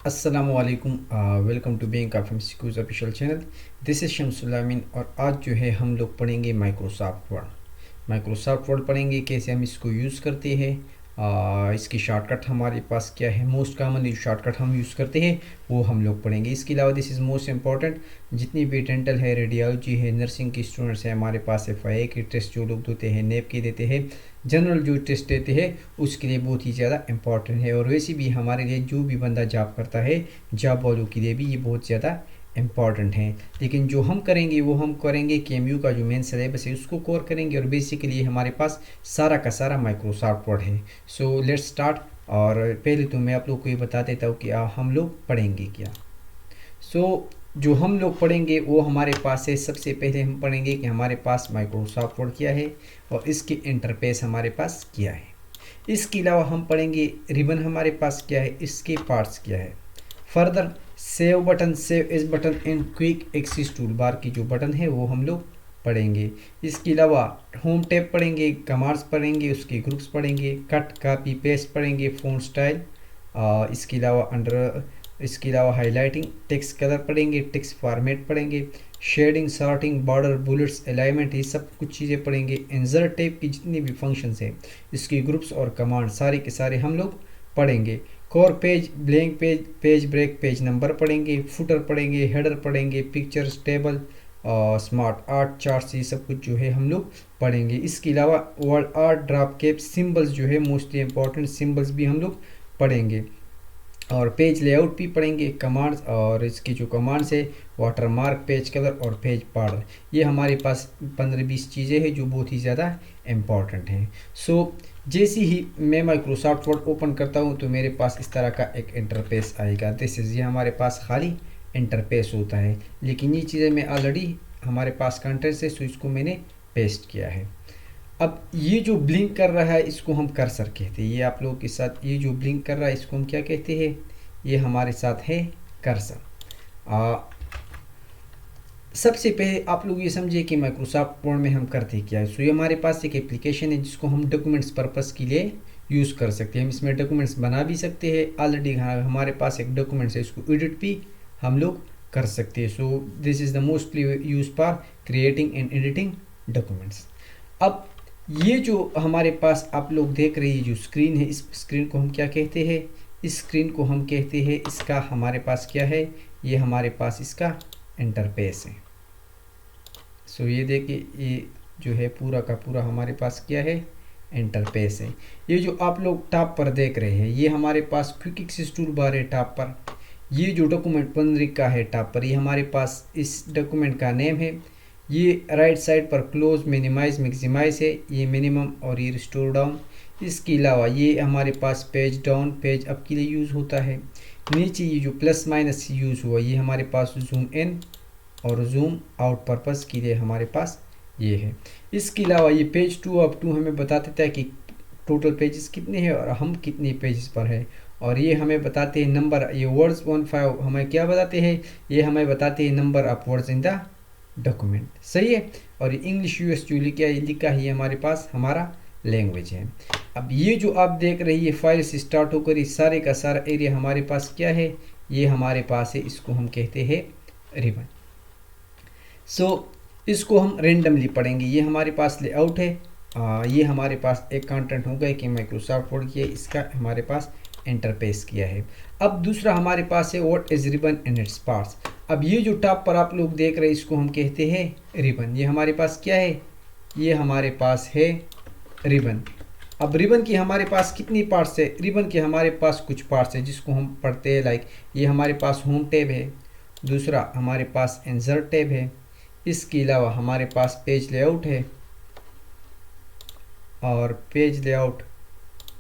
अस्सलामुअलैकुम। Welcome to bank of MCQs official channel. This is Shamsul Amin और आज जो है हम लोग पढ़ेंगे माइक्रोसॉफ्ट वर्ड। माइक्रोसॉफ्ट वर्ड पढ़ेंगे कैसे हम इसको यूज़ करते हैं। इसकी शॉर्टकट हमारे पास क्या है, मोस्ट कॉमनली जो शॉर्टकट हम यूज़ करते हैं वो हम लोग पढ़ेंगे। इसके अलावा दिस इज़ मोस्ट इंपॉर्टेंट, जितनी भी डेंटल है, रेडियोलॉजी है, नर्सिंग की स्टूडेंट्स हैं हमारे पास, FIA के टेस्ट जो लोग देते हैं, नेप के देते हैं, जनरल जो टेस्ट देते हैं उसके लिए बहुत ही ज़्यादा इंपॉर्टेंट है। और वैसे भी हमारे लिए जो भी बंदा जॉब करता है, जॉब वालों के लिए भी ये बहुत ज़्यादा इम्पॉर्टेंट है। लेकिन जो हम करेंगे वो हम करेंगे KMU का जो मेन सिलेबस है उसको कवर करेंगे और बेसिकली हमारे पास सारा का सारा माइक्रोसॉफ्ट वर्ड है। So let's start. और पहले तो मैं आप लोग को ये बता देता हूँ कि हम लोग पढ़ेंगे क्या। जो हम लोग पढ़ेंगे वो हमारे पास है। सबसे पहले हम पढ़ेंगे कि हमारे पास माइक्रोसॉफ्ट वर्ड क्या है और इसके इंटरफेस हमारे पास क्या है। इसके अलावा हम पढ़ेंगे रिबन हमारे पास क्या है, इसके पार्ट्स क्या है। Further save button, save as button and quick access tool bar की जो बटन है वो हम लोग पढ़ेंगे। इसके अलावा होम टैब पढ़ेंगे, कमांड्स पढ़ेंगे, उसके ग्रुप्स पढ़ेंगे, कट कॉपी पेस्ट पढ़ेंगे, फ़ॉन्ट स्टाइल, इसके अलावा इसके अलावा हाईलाइटिंग, टेक्स्ट कलर पढ़ेंगे, टेक्स्ट फॉर्मेट पढ़ेंगे, shading, sorting, border, bullets, alignment, ये सब कुछ चीज़ें पढ़ेंगे। इंसर्ट टैब की जितनी भी फंक्शंस हैं, इसके ग्रुप्स और कमांड सारे के सारे हम लोग पढ़ेंगे। Cover page, blank page, page break, page number पढ़ेंगे, फुटर पढ़ेंगे, हेडर पढ़ेंगे, pictures, table, smart art, charts, ये सब कुछ जो है हम लोग पढ़ेंगे। इसके अलावा word art, draft cap, symbols जो है मोस्टली इंपॉर्टेंट सिंबल्स भी हम लोग पढ़ेंगे। और पेज लेआउट भी पढ़ेंगे, कमांड्स, और इसकी जो कमांड्स है वाटर मार्क, पेज कलर और पेज बॉर्डर, ये हमारे पास 15-20 चीज़ें हैं जो बहुत ही ज़्यादा इम्पॉर्टेंट हैं। जैसे ही मैं माइक्रोसॉफ्ट वर्ड ओपन करता हूँ तो मेरे पास इस तरह का एक इंटरफेस आएगा। दिस इज़, ये हमारे पास खाली इंटरफेस होता है, लेकिन ये चीज़ें मैं ऑलरेडी हमारे पास कंटेंट्स है सो इसको मैंने पेस्ट किया है। अब ये जो ब्लिंक कर रहा है इसको हम कर्सर कहते हैं। ये आप लोगों के साथ ये जो ब्लिंक कर रहा है इसको हम क्या कहते हैं, ये हमारे साथ है कर्सर। सबसे पहले आप लोग ये समझिए कि माइक्रोसॉफ्ट वर्ड में हम करते क्या है। ये हमारे पास एक एप्लीकेशन है जिसको हम डॉक्यूमेंट्स पर्पस के लिए यूज़ कर सकते हैं। हम इसमें डॉक्यूमेंट्स बना भी सकते हैं, ऑलरेडी हमारे पास एक डॉक्यूमेंट्स है, इसको एडिट भी हम लोग कर सकते हैं। So this is the mostly use for creating and editing documents. अब ये जो हमारे पास आप लोग देख रहे हैं जो स्क्रीन है, इस स्क्रीन को हम क्या कहते हैं, इस स्क्रीन को हम कहते हैं, इसका हमारे पास क्या है, ये हमारे पास इसका इंटरफेस है। ये देखिए, ये जो है पूरा का पूरा हमारे पास क्या है, इंटरफेस है। ये जो आप लोग टॉप पर देख रहे हैं ये हमारे पास क्विक एक्सेस टूल बार है टॉप पर। ये जो डॉक्यूमेंट बन का है टॉप पर, ये हमारे पास इस डॉक्यूमेंट का नेम है। ये राइट साइड पर क्लोज, मिनिमाइज, मैक्सिमाइज है, ये मिनिमम और ये रिस्टोर डाउन। इसके अलावा ये हमारे पास पेज डाउन, पेज अप के लिए यूज़ होता है। नीचे ये जो प्लस माइनस यूज़ हुआ ये हमारे पास जूम इन और जूम आउट पर्पस के लिए हमारे पास ये है। इसके अलावा ये पेज 2 अप टू हमें बता देता है कि टोटल पेजेस कितने हैं और हम कितने पेजेस पर है। और ये हमें बताते हैं नंबर, ये वर्ड्स 15 हमें क्या बताते हैं, ये हमें बताते हैं number of words in the document. सही है। और इंग्लिश US जो लिखा है ये हमारे पास हमारा लैंग्वेज है। अब ये जो आप देख रहे हैं ये फाइल से स्टार्ट होकर ये सारे का सारा एरिया हमारे पास क्या है, ये हमारे पास है, इसको हम कहते हैं रिबन। इसको हम रेंडमली पढ़ेंगे। ये हमारे पास लेआउट है, ये हमारे पास एक कंटेंट होगा कि माइक्रोसॉफ्ट वर्ड किया, इसका हमारे पास इंटरफेस किया है। अब दूसरा हमारे पास है what is ribbon and its parts. अब ये जो टॉप पर आप लोग देख रहे हैं इसको हम कहते हैं रिबन। ये हमारे पास क्या है, ये हमारे पास है रिबन। अब रिबन की हमारे पास कितनी पार्ट्स है, रिबन के हमारे पास कुछ पार्ट्स है जिसको हम पढ़ते हैं। लाइक ये हमारे पास होम टैब है, दूसरा हमारे पास इंसर्ट टैब है, इसके अलावा हमारे पास पेज लेआउट है और पेज लेआउट,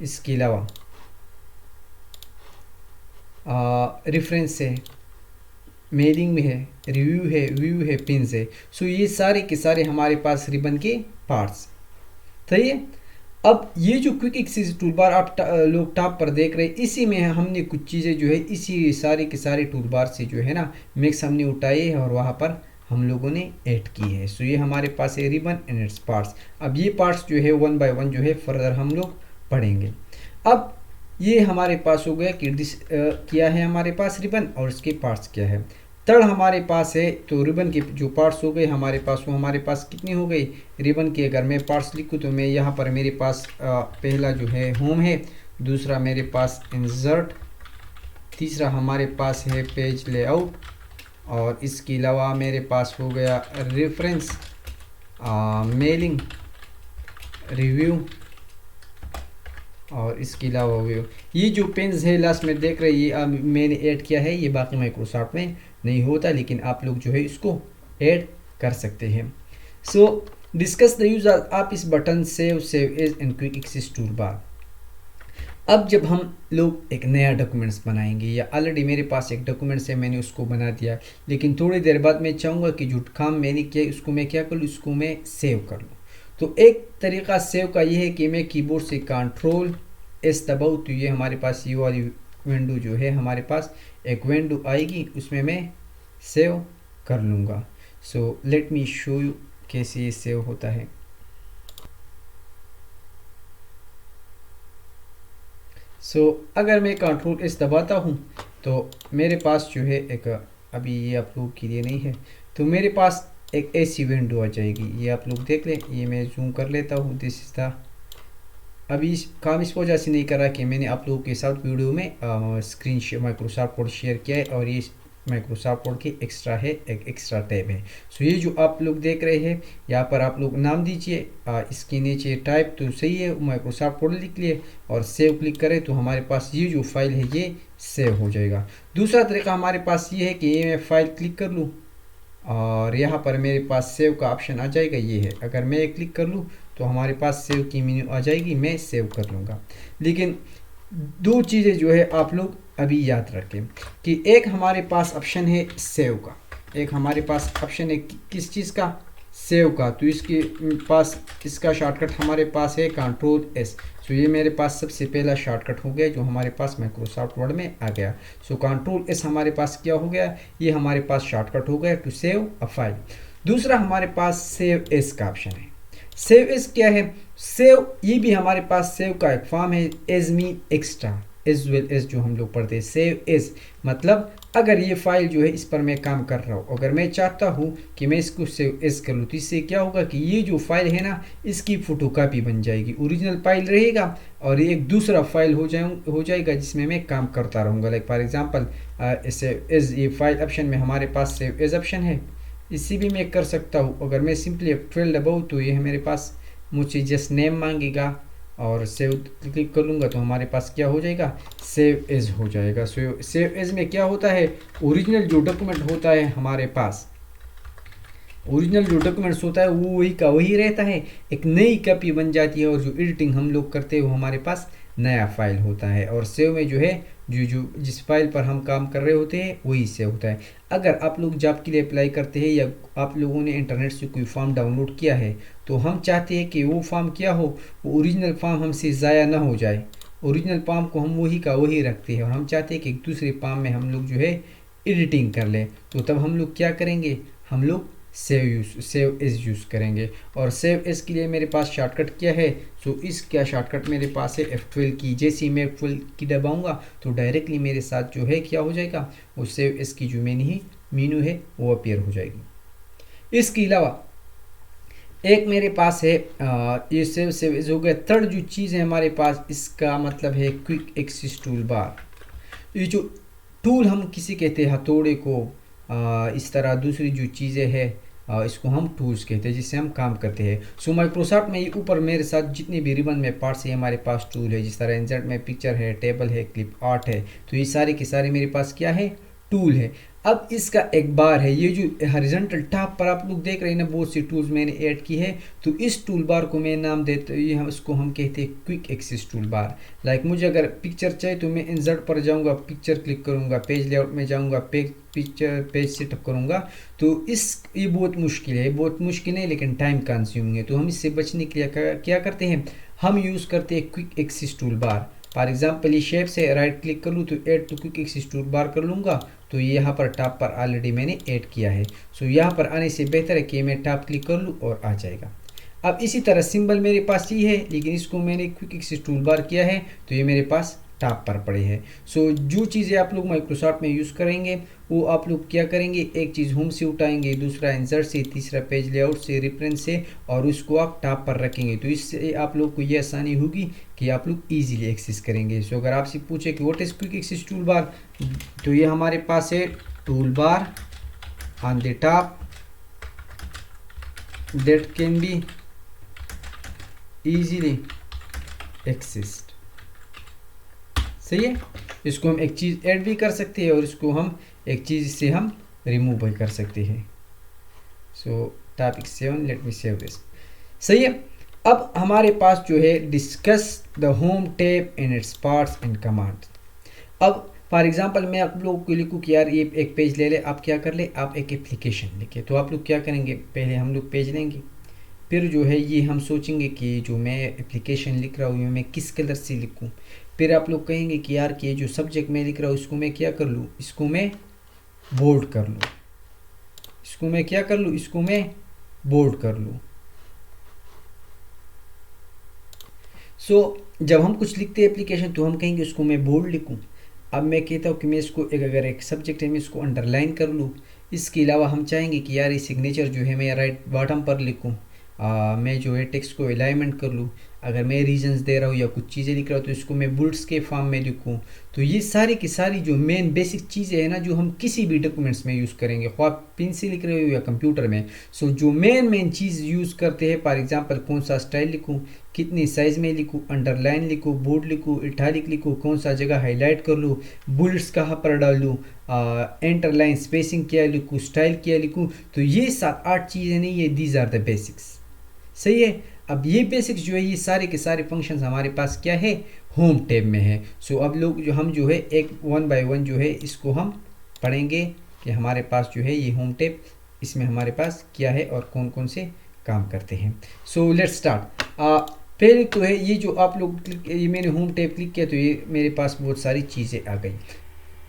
इसके अलावा रेफरेंस है, मेलिंग में है, रिव्यू है, व्यू है, पिन्स है। ये सारे के सारे हमारे पास रिबन के पार्ट्स। सही है। अब ये जो क्विक एक्सेस टूल बार आप लोग टॉप पर देख रहे हैं, इसी में हमने कुछ चीज़ें जो है इसी सारे के सारे टूल बार से जो है ना मिक्स हमने उठाए हैं और वहाँ पर हम लोगों ने ऐड की है। ये हमारे पास है रिबन एंड इट्स पार्ट्स। अब ये पार्ट्स जो है 1 बाय 1 जो है फर्दर हम लोग पढ़ेंगे। अब ये हमारे पास हो गया कि क्या है हमारे पास रिबन और इसके पार्ट्स क्या है। तड़ हमारे पास है तो रिबन के जो पार्ट्स हो गए हमारे पास वो हमारे पास कितनी हो गई रिबन के। अगर मैं पार्ट्स लिखूँ तो मैं यहाँ पर मेरे पास पहला जो है होम है, दूसरा मेरे पास इंसर्ट, तीसरा हमारे पास है पेज लेआउट, और इसके अलावा मेरे पास हो गया रेफरेंस, मेलिंग, रिव्यू, और इसके अलावा व्यू। ये जो पेन्स है लास्ट में देख रहे हैं ये मैंने ऐड किया है, ये बाकी माइक्रोसॉफ्ट में नहीं होता, लेकिन आप लोग जो है इसको ऐड कर सकते हैं। सो डिस्कस द यूज आप इस button save as and quick access tool bar. अब जब हम लोग एक नया डॉक्यूमेंट्स बनाएंगे, या ऑलरेडी मेरे पास एक डॉक्यूमेंट्स है मैंने उसको बना दिया, लेकिन थोड़ी देर बाद मैं चाहूँगा कि जो काम मैंने किया उसको मैं क्या कर लूँ, उसको मैं सेव कर लूँ। तो एक तरीका सेव का ये है कि मैं कीबोर्ड से कंट्रोल एस दबाऊँ तो ये हमारे पास ये वाली विंडो जो है हमारे पास एक विंडो आएगी, उसमें मैं सेव कर लूँगा। So let me show you कैसे ये सेव होता है। अगर मैं कंट्रोल एस दबाता हूँ तो मेरे पास जो है एक, अभी ये आप लोगों के लिए नहीं है, तो मेरे पास एक ऐसी विंडो आ जाएगी। ये आप लोग देख लें, ये मैं जूम कर लेता हूँ। दिस इज द, अभी इस काम इस वजह से नहीं कर रहा कि मैंने आप लोगों के साथ वीडियो में screen share Microsoft word share किया है, और ये माइक्रोसॉफ्ट वर्ड की एक्स्ट्रा है, एक एक्स्ट्रा टैब है। सो ये जो आप लोग देख रहे हैं यहाँ पर आप लोग नाम दीजिए, इसके नीचे टाइप तो सही है माइक्रोसॉफ्ट वर्ड लिख लिए और सेव क्लिक करें तो हमारे पास ये जो फाइल है ये सेव हो जाएगा। दूसरा तरीका हमारे पास ये है कि ये मैं फाइल क्लिक कर लूँ और यहाँ पर मेरे पास सेव का ऑप्शन आ जाएगा, ये है। अगर मैं क्लिक कर लूँ तो हमारे पास सेव की मेन्यू आ जाएगी, मैं सेव कर लूँगा। लेकिन दो चीज़ें जो है आप लोग अभी याद रखें कि एक हमारे पास ऑप्शन है सेव का, एक हमारे पास ऑप्शन है किस चीज़ का, सेव का। तो इसके पास इसका शॉर्टकट हमारे पास है कंट्रोल एस। सो ये मेरे पास सबसे पहला शॉर्टकट हो गया जो हमारे पास माइक्रोसॉफ्ट वर्ड में आ गया। सो कंट्रोल एस हमारे पास क्या हो गया, ये हमारे पास शॉर्टकट हो गया टू सेव अ फाइल। दूसरा हमारे पास सेव एस का ऑप्शन है। सेव एस क्या है, सेव ये भी हमारे पास सेव का एक फॉर्म है, as mean extra, as well as जो हम लोग पढ़ते हैं। सेव एज मतलब अगर ये फाइल जो है इस पर मैं काम कर रहा हूँ, अगर मैं चाहता हूँ कि मैं इसको सेव एज कर लूँ तो इससे क्या होगा कि ये जो फाइल है ना इसकी फोटोकॉपी बन जाएगी, ओरिजिनल फाइल रहेगा और ये एक दूसरा फाइल हो जाएगा जिसमें मैं काम करता रहूँगा। Like for example save as, ये फाइल ऑप्शन में हमारे पास सेव एज ऑप्शन है, इसी भी मैं कर सकता हूँ। अगर मैं सिंपली F12 दबाऊँ तो ये मेरे पास मुझे जस्ट नेम मांगेगा और सेव क्लिक कर लूँगा तो हमारे पास क्या हो जाएगा, सेव एज हो जाएगा। सेव एज में क्या होता है, ओरिजिनल जो डॉक्यूमेंट होता है हमारे पास, ओरिजिनल जो डॉक्यूमेंट्स होता है वो वही का वही रहता है, एक नई कॉपी बन जाती है और जो एडिटिंग हम लोग करते हैं वो हमारे पास नया फाइल होता है। और सेव में जो है जो जिस फाइल पर हम काम कर रहे होते हैं वही सेव होता है। अगर आप लोग जॉब के लिए अप्लाई करते हैं या आप लोगों ने इंटरनेट से कोई फॉर्म डाउनलोड किया है तो हम चाहते हैं कि वो फॉर्म क्या हो, वो ओरिजिनल फॉर्म हमसे ज़ाया ना हो जाए, ओरिजिनल फॉर्म को हम वही का वही रखते हैं और हम चाहते हैं कि एक दूसरे फॉर्म में हम लोग जो है एडिटिंग कर लें। तो तब हम लोग क्या करेंगे, हम लोग सेव एज यूज़ करेंगे। और सेव एज के लिए मेरे पास शॉर्टकट क्या है, सो इसका शॉर्टकट मेरे पास है F12 की। जैसे ही मैं F12 की दबाऊंगा तो डायरेक्टली मेरे साथ जो है क्या हो जाएगा, वो सेव एज की जो मेन्यू है वो अपीयर हो जाएगी। इसके अलावा एक मेरे पास है ये सेव एज हो गया। थर्ड जो चीज़ है हमारे पास, इसका मतलब है क्विक एक्सेस टूल बार। ये जो टूल हम किसी कहते हैं हथौड़े को, इस तरह दूसरी जो चीज़ें हैं इसको हम टूल्स कहते हैं जिससे हम काम करते हैं। सो माइक्रोसॉफ्ट में ये ऊपर मेरे साथ जितने भी रिबन में पार्ट्स है हमारे पास टूल है, जिस तरह इंसर्ट में पिक्चर है, टेबल है, क्लिप आर्ट है, तो ये सारे के सारे मेरे पास क्या है, टूल है। अब इसका एक बार है, ये जो हॉरिजॉन्टल टॉप पर आप लोग देख रहे हैं ना बहुत सी टूल्स मैंने ऐड की है, तो इस टूल बार को मैं नाम देते ये हम इसको हम कहते हैं quick access tool bar. Like मुझे अगर पिक्चर चाहिए तो मैं इंसर्ट पर जाऊंगा, पिक्चर क्लिक करूंगा, पेज लेआउट में जाऊंगा, पेज सेटअप करूंगा। तो ये बहुत मुश्किल है, बहुत मुश्किल है लेकिन टाइम कंज्यूमिंग है। तो हम इससे बचने के लिए क्या करते हैं, हम यूज़ करते हैं quick access tool bar. For example ये शेप से राइट क्लिक कर लूँ तो add to quick access tool bar कर लूँगा, तो ये यहाँ पर टॉप पर ऑलरेडी मैंने ऐड किया है। सो यहाँ पर आने से बेहतर है कि मैं टॉप क्लिक कर लूँ और आ जाएगा। अब इसी तरह सिंबल मेरे पास ये है लेकिन इसको मैंने क्विक एक्सेस टूल बार किया है तो ये मेरे पास टॉप पर पड़े हैं। सो जो चीज़ें आप लोग माइक्रोसॉफ्ट में यूज़ करेंगे वो आप लोग क्या करेंगे, एक चीज़ होम से उठाएंगे, दूसरा इंसर्ट से, तीसरा पेज लेआउट से, रेफरेंस से, और उसको आप टॉप पर रखेंगे। तो इससे आप लोग को ये आसानी होगी कि आप लोग ईजिली एक्सेस करेंगे। सो अगर आपसे पूछे कि what is quick access tool bar, तो ये हमारे पास है tool bar on the top that can be easily accessed। सही है, इसको हम एक चीज़ ऐड भी कर सकते हैं और इसको हम एक चीज़ से हम रिमूव भी कर सकते हैं। सो topic 7, let me save this. सही है, अब हमारे पास जो है discuss the home tab in its parts and commands. अब फॉर एग्जांपल मैं आप लोगों को लिखूँ कि यार ये एक पेज ले ले, आप क्या कर ले, आप एक एप्लीकेशन लिखे। तो आप लोग क्या करेंगे, पहले हम लोग पेज लेंगे, फिर जो है ये हम सोचेंगे कि जो मैं एप्लीकेशन लिख रहा हूँ मैं किस कलर से लिखूँ। फिर आप लोग कहेंगे कि यार कि जो सब्जेक्ट मैं लिख रहा हूँ इसको मैं क्या कर लूँ, इसको मैं बोल्ड कर लूँ, इसको मैं क्या कर लूँ, इसको मैं बोल्ड कर लूँ। सो जब हम कुछ लिखते हैं एप्लीकेशन तो हम कहेंगे उसको मैं बोल्ड लिखूँ। अब मैं कहता हूँ कि मैं इसको अगर एक सब्जेक्ट है मैं इसको अंडरलाइन कर लूँ। इसके अलावा हम चाहेंगे कि यार ये सिग्नेचर जो है मैं राइट बॉटम पर लिखूँ। मैं जो है टेक्स्ट को अलाइनमेंट कर लूँ। अगर मैं रीजंस दे रहा हूँ या कुछ चीज़ें लिख रहा हूँ तो इसको मैं बुलेट्स के फॉर्म में लिखूँ। तो ये सारी की सारी जो मेन बेसिक चीज़ें हैं ना, जो हम किसी भी डॉक्यूमेंट्स में यूज़ करेंगे, ख्वाह पेन से लिख रहे हो या कंप्यूटर में। सो जो मेन चीज़ यूज़ करते हैं, फॉर एग्जांपल कौन सा स्टाइल लिखूँ, कितनी साइज़ में लिखूँ, अंडरलाइन लिखूँ, बोल्ड लिखूँ, इटैलिक लिखूँ, कौन सा जगह हाईलाइट कर लूँ, बुलेट्स कहाँ पर डालूँ, इंटरलाइन स्पेसिंग क्या लिखूँ, स्टाइल क्या लिखूँ। तो ये 7-8 चीज़ें नहीं, ये दीज आर द बेसिक्स। सही है, अब ये बेसिक्स जो है ये सारे के सारे फंक्शंस हमारे पास क्या है, होम टैब में है। सो अब लोग जो हम जो है एक 1 बाय 1 जो है इसको हम पढ़ेंगे कि हमारे पास जो है ये होम टैब, इसमें हमारे पास क्या है और कौन कौन से काम करते हैं। So let's start. पहले तो है ये जो आप लोग ये मैंने होम टैब क्लिक किया तो ये मेरे पास बहुत सारी चीज़ें आ गई।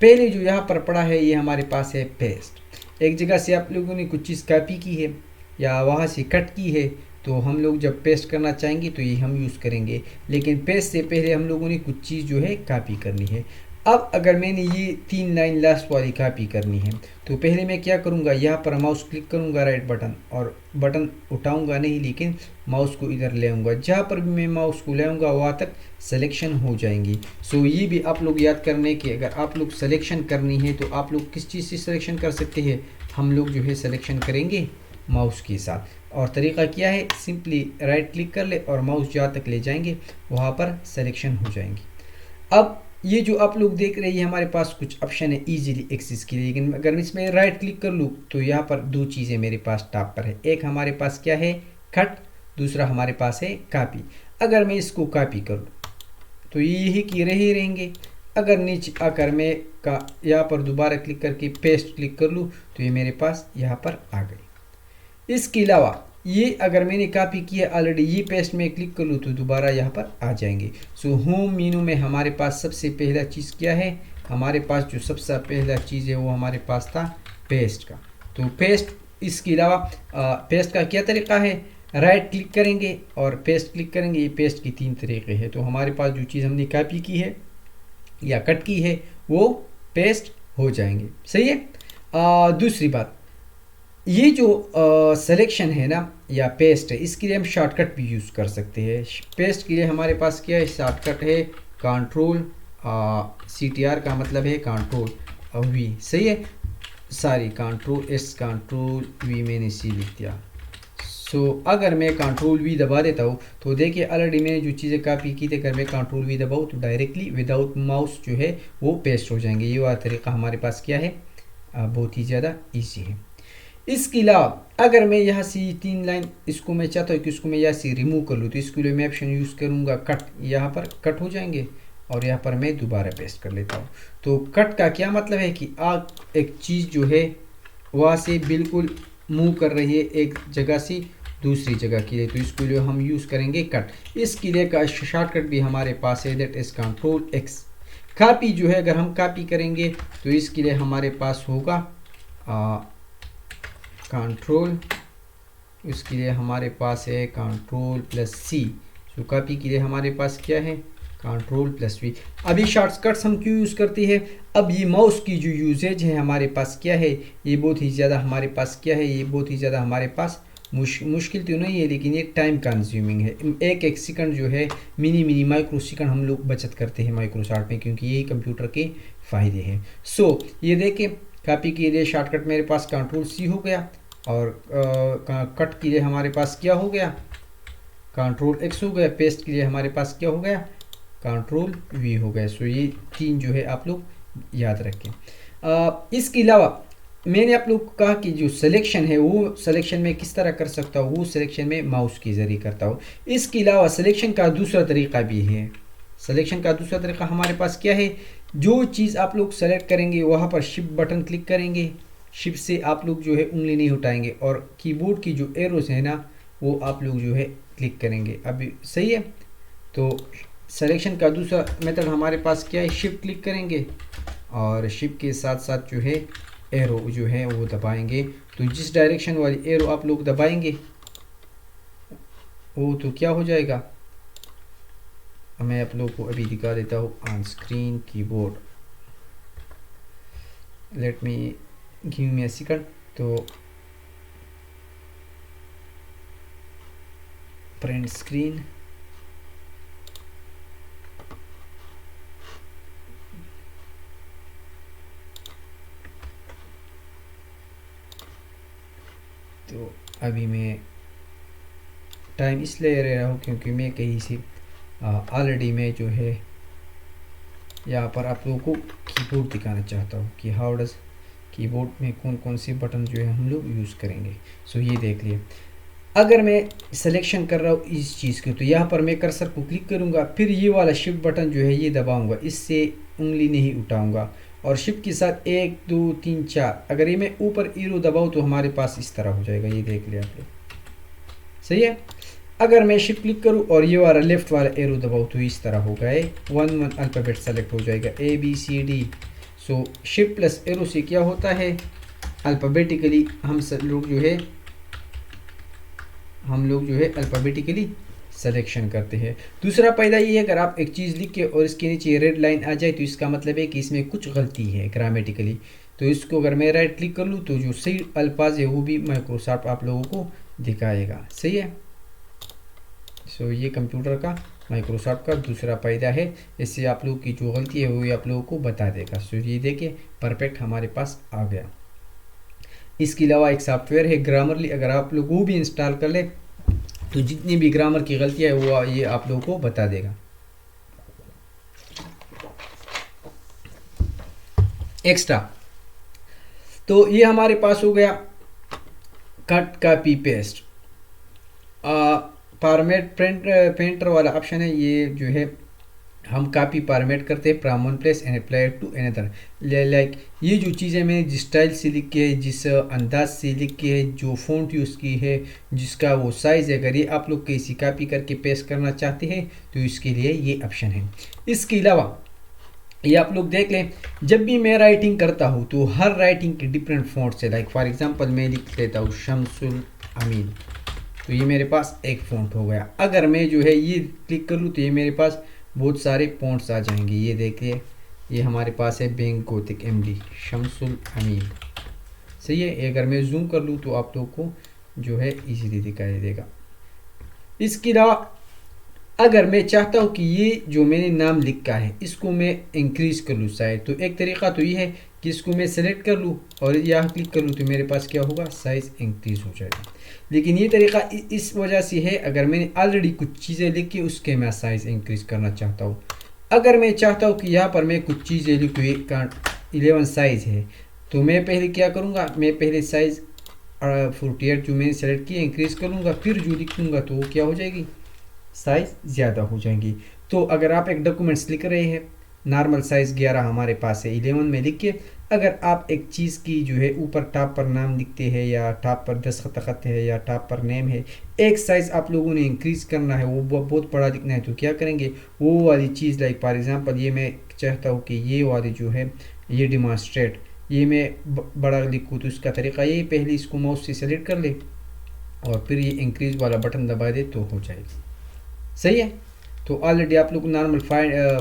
पहले जो यहाँ पर पड़ा है ये हमारे पास है पेस्ट। एक जगह से आप लोगों ने कुछ चीज़ कॉपी की है या वहाँ से कट की है, तो हम लोग जब पेस्ट करना चाहेंगे तो ये हम यूज़ करेंगे। लेकिन पेस्ट से पहले हम लोगों ने कुछ चीज़ जो है कॉपी करनी है। अब अगर मैंने ये 3 लाइन लास्ट वाली कॉपी करनी है तो पहले मैं क्या करूँगा, यहाँ पर माउस क्लिक करूँगा राइट बटन, और बटन उठाऊँगा नहीं लेकिन माउस को इधर ले आऊँगा। जहाँ पर भी मैं माउस को ले आऊँगा वहाँ तक सिलेक्शन हो जाएंगी। सो ये भी आप लोग याद करने की, अगर आप लोग सिलेक्शन करनी है तो आप लोग किस चीज़ से सिलेक्शन कर सकते हैं, हम लोग जो है सिलेक्शन करेंगे माउस के साथ। और तरीक़ा क्या है, सिंपली राइट क्लिक कर ले और माउस जहाँ तक ले जाएंगे वहाँ पर सिलेक्शन हो जाएंगी। अब ये जो आप लोग देख रहे हैं हमारे पास कुछ ऑप्शन है इजीली एक्सेस के लिए, लेकिन अगर इसमें राइट क्लिक कर लूँ तो यहाँ पर 2 चीज़ें मेरे पास टॉप पर है। एक हमारे पास क्या है, कट, दूसरा हमारे पास है कॉपी। अगर मैं इसको कॉपी करूँ तो ये यही की रहे रहेंगे। अगर नीचे आकर मैं यहाँ पर दोबारा क्लिक करके पेस्ट क्लिक कर लूँ तो ये मेरे पास यहाँ पर आ गई। इसके अलावा ये अगर मैंने कॉपी किया ऑलरेडी, ये पेस्ट में क्लिक कर लूँ तो दोबारा यहाँ पर आ जाएंगे। सो होम मेनू में हमारे पास सबसे पहला चीज़ क्या है, हमारे पास जो सबसे पहला चीज़ है वो हमारे पास था पेस्ट का। तो पेस्ट, इसके अलावा पेस्ट का क्या तरीका है, राइट क्लिक करेंगे और पेस्ट क्लिक करेंगे। ये पेस्ट की 3 तरीके हैं। तो हमारे पास जो चीज़ हमने कॉपी की है या कट की है वो पेस्ट हो जाएंगे। सही है। दूसरी बात, ये जो सिलेक्शन है ना या पेस्ट है, इसके लिए हम शॉर्टकट भी यूज़ कर सकते हैं। पेस्ट के लिए हमारे पास क्या है, शॉर्टकट है कंट्रोल CTR का मतलब है कंट्रोल V। सही है, sorry control S control V मैंने C लिख दिया। सो अगर मैं कंट्रोल V दबा देता हूँ तो देखिए ऑलरेडी मैंने जो चीज़ें कॉपी की थी, अगर मैं कंट्रोल V दबाऊँ तो डायरेक्टली विदाउट माउस जो है वो पेस्ट हो जाएंगे। ये वाला तरीका हमारे पास क्या है, बहुत ही ज़्यादा ईजी है। इसके अलावा अगर मैं यहाँ से 3 लाइन इसको मैं चाहता हूँ कि इसको मैं यहाँ से रिमूव कर लूँ तो इसके लिए मैं ऑप्शन यूज़ करूँगा कट। यहाँ पर कट हो जाएंगे और यहाँ पर मैं दोबारा पेस्ट कर लेता हूँ। तो कट का क्या मतलब है कि आप एक चीज़ जो है वहाँ से बिल्कुल मूव कर रही है एक जगह से दूसरी जगह के लिए, तो इसके लिए हम यूज़ करेंगे कट। इसके लिए का शॉर्टकट भी हमारे पास है, that is control X। Copy जो है अगर हम कॉपी करेंगे तो इसके लिए हमारे पास होगा कंट्रोल, इसके लिए हमारे पास है कंट्रोल+C। तो कॉपी के लिए हमारे पास क्या है, कंट्रोल प्लस वी। अभी शॉर्टकट्स हम क्यों यूज़ करते हैं? अब ये माउस की जो यूजेज है हमारे पास क्या है, ये बहुत ही ज़्यादा हमारे पास क्या है, ये बहुत ही ज़्यादा हमारे पास मुश्किल तो नहीं है, लेकिन ये टाइम कंज्यूमिंग है। एक एक सेकंड जो है, मिनी माइक्रो सेकंड हम लोग बचत करते हैं माइक्रोसॉफ्ट में, क्योंकि यही कंप्यूटर के फ़ायदे हैं। सो ये देखें, कॉपी के लिए शॉर्टकट मेरे पास कंट्रोल सी हो गया, और कट के लिए हमारे पास क्या हो गया, कंट्रोल एक्स हो गया, पेस्ट के लिए हमारे पास क्या हो गया, कंट्रोल वी हो गया। सो ये तीन जो है आप लोग याद रखें। इसके अलावा मैंने आप लोग को कहा कि जो सिलेक्शन है वो सिलेक्शन में किस तरह कर सकता हूँ, वो सिलेक्शन में माउस के ज़रिए करता हूँ। इसके अलावा सिलेक्शन का दूसरा तरीका भी है। सिलेक्शन का दूसरा तरीका हमारे पास क्या है, जो चीज़ आप लोग सेलेक्ट करेंगे वहाँ पर शिफ्ट बटन क्लिक करेंगे, शिफ्ट से आप लोग जो है उंगली नहीं उठाएंगे, और कीबोर्ड की जो एरोस है ना वो आप लोग जो है क्लिक करेंगे। अभी सही है। तो सिलेक्शन का दूसरा मेथड हमारे पास क्या है, शिफ्ट क्लिक करेंगे और शिफ्ट के साथ साथ जो है एरो जो है वो दबाएंगे। तो जिस डायरेक्शन वाली एरो आप लोग दबाएंगे वो तो क्या हो जाएगा, मैं आप लोग को अभी दिखा देता हूँ on screen keyboard. Let me give me a second. तो प्रिंट स्क्रीन, तो अभी मैं टाइम इसलिए ले रहा हूँ क्योंकि मैं कहीं से ऑलरेडी मैं जो है यहाँ पर आप लोगों को कीबोर्ड दिखाना चाहता हूँ कि हाउ डज कीबोर्ड में कौन कौन से बटन जो है हम लोग यूज़ करेंगे। सो ये देख लिए, अगर मैं सिलेक्शन कर रहा हूँ इस चीज़ को, तो यहाँ पर मैं कर्सर को क्लिक करूँगा, फिर ये वाला शिफ्ट बटन जो है ये दबाऊँगा, इससे उंगली नहीं उठाऊँगा, और शिफ्ट के साथ 1 2 3 4, अगर ये मैं ऊपर एरो दबाऊँ तो हमारे पास इस तरह हो जाएगा। ये देख लिया आप लोग, सही है। अगर मैं शिफ्ट क्लिक करूँ और ये वाला लेफ्ट वाला एरो दबाऊँ तो इस तरह हो गए, 1 अल्फ़ाबेट सेलेक्ट हो जाएगा, ABCD। सो शिफ्ट प्लस एरो से क्या होता है, अल्फ़ाबेटिकली हम लोग जो है अल्फ़ाबेटिकली सिलेक्शन करते हैं। दूसरा फ़ायदा ये है, अगर आप एक चीज़ लिख के और इसके नीचे रेड लाइन आ जाए तो इसका मतलब है कि इसमें कुछ गलती है ग्रामेटिकली। तो इसको अगर मैं राइट क्लिक कर लूँ तो जो सही अल्फाज है वो भी माइक्रोसॉफ्ट आप लोगों को दिखाएगा, सही है। सो ये कंप्यूटर का माइक्रोसॉफ्ट का दूसरा फ़ायदा है, इससे आप लोग की जो गलती है वो आप लोगों को बता देगा। सो ये देखिए परफेक्ट हमारे पास आ गया। इसके अलावा एक सॉफ्टवेयर है ग्रामरली, अगर आप लोग वो भी इंस्टॉल कर ले तो जितनी भी ग्रामर की गलतियाँ है वो ये आप लोगों को बता देगा। एक्स्ट्रा, तो ये हमारे पास हो गया cut copy paste. Format painter वाला ऑप्शन है, ये जो है हम कॉपी फॉर्मेट करते हैं from one place and apply to another. Like ये जो चीज़ें मैंने जिस स्टाइल से लिख के है, जिस अंदाज से लिख के है, जो फ़ॉन्ट यूज़ की है, जिसका वो साइज़ है, अगर ये आप लोग कैसी कॉपी करके पेस्ट करना चाहते हैं तो इसके लिए ये ऑप्शन है। इसके अलावा ये आप लोग देख लें, जब भी मैं राइटिंग करता हूँ तो हर राइटिंग के डिफरेंट फ़ॉन्ट्स है। लाइक फॉर एग्जांपल मैं लिख लेता हूँ शमसुल अमीन, तो ये मेरे पास एक फ़ॉन्ट हो गया। अगर मैं जो है ये क्लिक कर लूँ तो ये मेरे पास बहुत सारे फ़ॉन्ट्स आ जाएंगे। ये देखिए, ये हमारे पास है बैंक गोथिक MD शमसुल अमीन, सही है। अगर मैं जूम कर लूँ तो आप लोग को जो है इजीली दिखाई देगा। इसके अलावा अगर मैं चाहता हूँ कि ये जो मैंने नाम लिखा है इसको मैं इंक्रीज़ कर लूँ साइज, तो एक तरीका तो ये है कि इसको मैं सेलेक्ट कर लूँ और यहाँ क्लिक कर लूँ तो मेरे पास क्या होगा, साइज़ इंक्रीज़ हो जाएगा। लेकिन ये तरीका इस वजह से है, अगर मैंने ऑलरेडी कुछ चीज़ें लिखी उसके मैं साइज़ इंक्रीज़ करना चाहता हूँ। अगर मैं चाहता हूँ कि यहाँ पर मैं कुछ चीज़ें लिखूँ, 11 साइज़ है, तो मैं पहले क्या करूँगा, मैं पहले साइज़ 48 जो मैंने सेलेक्ट किया इंक्रीज़ कर लूँगा, फिर जो लिखूँगा तो वो क्या हो जाएगी, साइज़ ज़्यादा हो जाएंगी। तो अगर आप एक डॉक्यूमेंट्स लिख रहे हैं, नॉर्मल साइज़ 11 हमारे पास है, 11 में लिख के अगर आप एक चीज़ की जो है ऊपर टॉप पर नाम लिखते हैं या टॉप पर दस्तखत है या टॉप पर नेम है, एक साइज़ आप लोगों ने इंक्रीज़ करना है, वो बहुत बड़ा लिखना है, तो क्या करेंगे, वो वाली चीज़ लाइक फॉर एग्जांपल ये मैं चाहता हूँ कि ये वाली जो है ये डिमॉन्स्ट्रेट, ये मैं बड़ा लिखूँ, तो इसका तरीका ये पहले इसको माउस से सेलेक्ट कर ले और फिर ये इंक्रीज़ वाला बटन दबा दे तो हो जाएगी, सही है। तो ऑलरेडी आप लोग नॉर्मल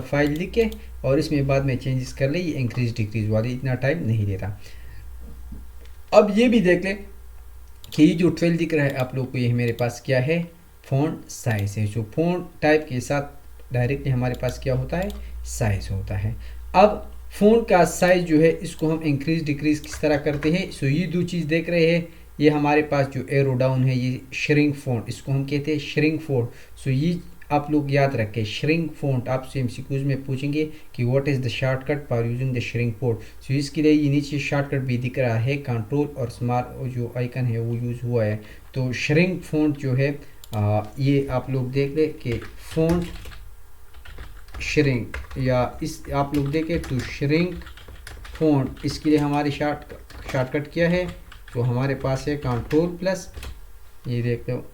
फाइल लिख के और इसमें बाद में चेंजेस कर ले, ये इंक्रीज डिक्रीज वाली इतना टाइम नहीं लेता। अब ये भी देख लें कि ये जो 12 दिख रहा है आप लोग को, ये मेरे पास क्या है, फ़ॉन्ट साइज़ है। जो फ़ॉन्ट टाइप के साथ डायरेक्टली हमारे पास क्या होता है, साइज़ होता है। अब फ़ॉन्ट का साइज़ जो है इसको हम इंक्रीज डिक्रीज किस तरह करते हैं। सो ये दो चीज़ देख रहे हैं, ये हमारे पास जो एरो डाउन है ये श्रिंक फ़ॉन्ट, इसको हम कहते हैं श्रिंक फ़ॉन्ट। सो ये आप लोग याद रखें, श्रिंक फ़ॉन्ट आपसे एमसीक्यूज़ में पूछेंगे कि what is the shortcut for using the shrink font. So इसके लिए ये नीचे शॉर्टकट भी दिख रहा है, कंट्रोल और स्मॉल जो आइकन है वो यूज़ हुआ है। तो श्रिंक फ़ॉन्ट जो है ये आप लोग देख ले कि फ़ॉन्ट श्रिंक, या इस आप लोग देखें तो श्रिंक फ़ॉन्ट, इसके लिए हमारी शॉर्टकट क्या है, तो हमारे पास है कंट्रोल प्लस, ये देखते हो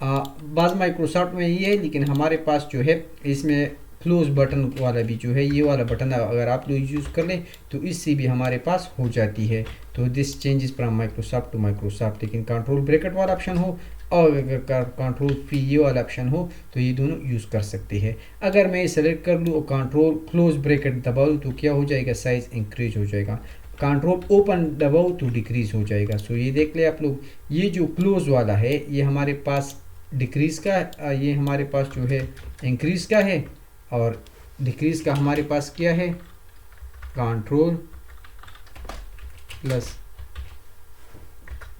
बाज़ माइक्रोसॉफ्ट में ये है, लेकिन हमारे पास जो है इसमें क्लोज बटन वाला भी जो है, ये वाला बटन अगर आप लोग यूज़ कर लें तो इससे भी हमारे पास हो जाती है। तो this changes from Microsoft to Microsoft, लेकिन कंट्रोल ब्रैकेट वाला ऑप्शन हो और अगर कंट्रोल पी ये वाला ऑप्शन हो तो ये दोनों यूज़ कर सकते हैं। अगर मैं सेलेक्ट कर लूँ और कंट्रोल क्लोज ब्रैकेट दबाऊँ तो क्या हो जाएगा, साइज़ इंक्रीज हो जाएगा। कंट्रोल ओपन दबाओ तो डिक्रीज हो जाएगा। सो ये देख ले आप लोग, ये जो क्लोज वाला है ये हमारे पास डिक्रीज का, ये हमारे पास जो है इंक्रीज का है, और डिक्रीज का हमारे पास क्या है, कंट्रोल प्लस